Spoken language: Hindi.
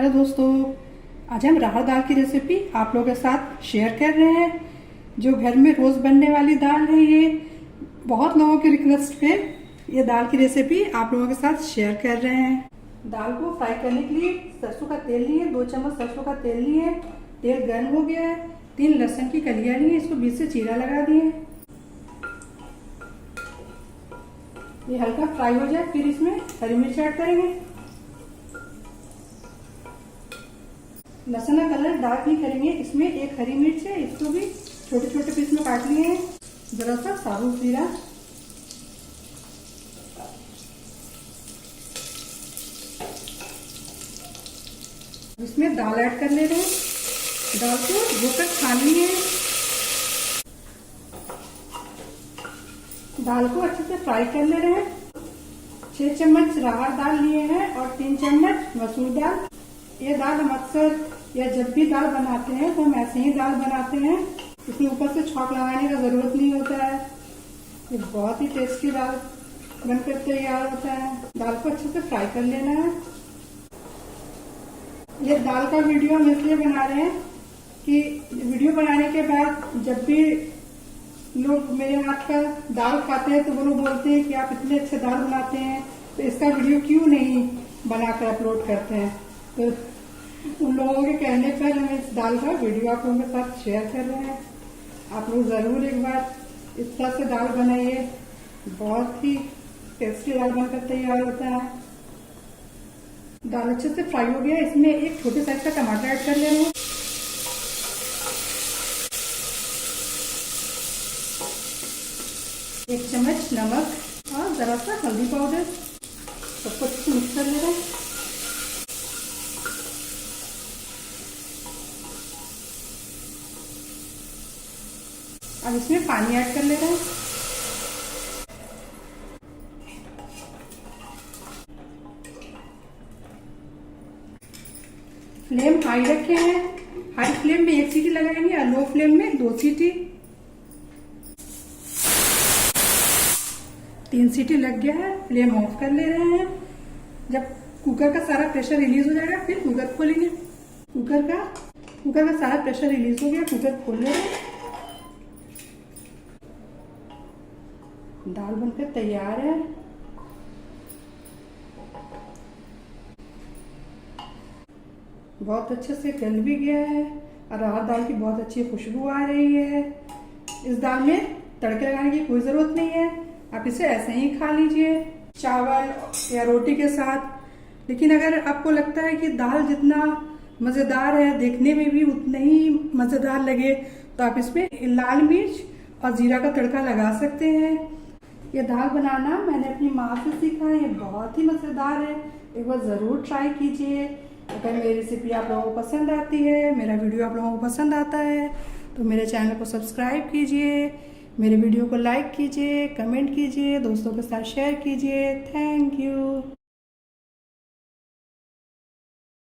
हेलो दोस्तों, आज हम राहर दाल की रेसिपी आप लोगों के साथ शेयर कर रहे हैं। जो घर में रोज बनने वाली दाल है, ये बहुत लोगों के रिक्वेस्ट पे ये दाल की रेसिपी आप लोगों के साथ शेयर कर रहे हैं। दाल को फ्राई करने के लिए सरसों का तेल लिए, 2 चम्मच सरसों का तेल लिए। तेल गर्म हो गया है। 3 लहसुन की कलियां लिए, इसको बीच से चीरा लगा दिए। ये हल्का फ्राई हो जाए, फिर इसमें हरी मिर्च ऐड करेंगे। लहसुन का कलर डार्क नहीं करेंगे। इसमें एक हरी मिर्च है, इसको भी छोटे छोटे पीस में काट लिए हैं। जरा सा साबुत जीरा, इसमें दाल ऐड कर ले रहे हैं। दाल को धोकर छान लिए। दाल को अच्छे से फ्राई कर ले रहे हैं। 6 चम्मच राहर दाल लिए हैं और 3 चम्मच मसूर दाल। ये दाल हम अक्सर या जब भी दाल बनाते हैं तो हम ऐसे ही दाल बनाते हैं, इसमें ऊपर से छौंक लगाने का जरूरत नहीं होता है। ये बहुत ही टेस्टी दाल बनकर तैयार होता है। दाल को अच्छे से फ्राई कर लेना है। ये दाल का वीडियो हम इसलिए बना रहे हैं कि वीडियो बनाने के बाद जब भी लोग मेरे हाथ का दाल खाते हैं तो वो लोग बोलते हैं कि आप इतने अच्छे दाल बनाते हैं, तो इसका वीडियो क्यों नहीं बनाकर अपलोड करते हैं। तो उन लोगों के कहने पर हम इस दाल का वीडियो आप लोगों के साथ शेयर कर रहे हैं। आप लोग जरूर एक बार इस तरह से दाल बनाइए, बहुत ही टेस्टी दाल बनकर तैयार होता है। दाल अच्छे से फ्राई हो गया। इसमें एक छोटे साइज का टमाटर ऐड कर ले रहे हैं। एक चम्मच नमक और जरा सा हल्दी पाउडर, सबको अच्छे से मिक्स कर ले रहे हैं। अब इसमें पानी ऐड कर ले रहे हैं। फ्लेम हाई रखे हैं। हाई फ्लेम में 1 सीटी लगाएंगे और लो फ्लेम में 2 सीटी। 3 सीटी लग गया है। फ्लेम ऑफ कर ले रहे हैं। जब कुकर का सारा प्रेशर रिलीज हो जाएगा फिर कुकर खोलेंगे। कुकर का सारा प्रेशर रिलीज हो गया, कुकर खोल ले रहे हैं। दाल बनकर तैयार है। बहुत अच्छे से गल भी गया है और राहर दाल की बहुत अच्छी खुशबू आ रही है। इस दाल में तड़के लगाने की कोई जरूरत नहीं है, आप इसे ऐसे ही खा लीजिए चावल या रोटी के साथ। लेकिन अगर आपको लगता है कि दाल जितना मजेदार है देखने में भी उतना ही मजेदार लगे तो आप इसमें लाल मिर्च और जीरा का तड़का लगा सकते हैं। ये दाल बनाना मैंने अपनी माँ से सीखा है, ये बहुत ही मजेदार है। एक बार जरूर ट्राई कीजिए। अगर मेरी रेसिपी आप लोगों को पसंद आती है, मेरा वीडियो आप लोगों को पसंद आता है तो मेरे चैनल को सब्सक्राइब कीजिए, मेरे वीडियो को लाइक कीजिए, कमेंट कीजिए, दोस्तों के साथ शेयर कीजिए। Thank you.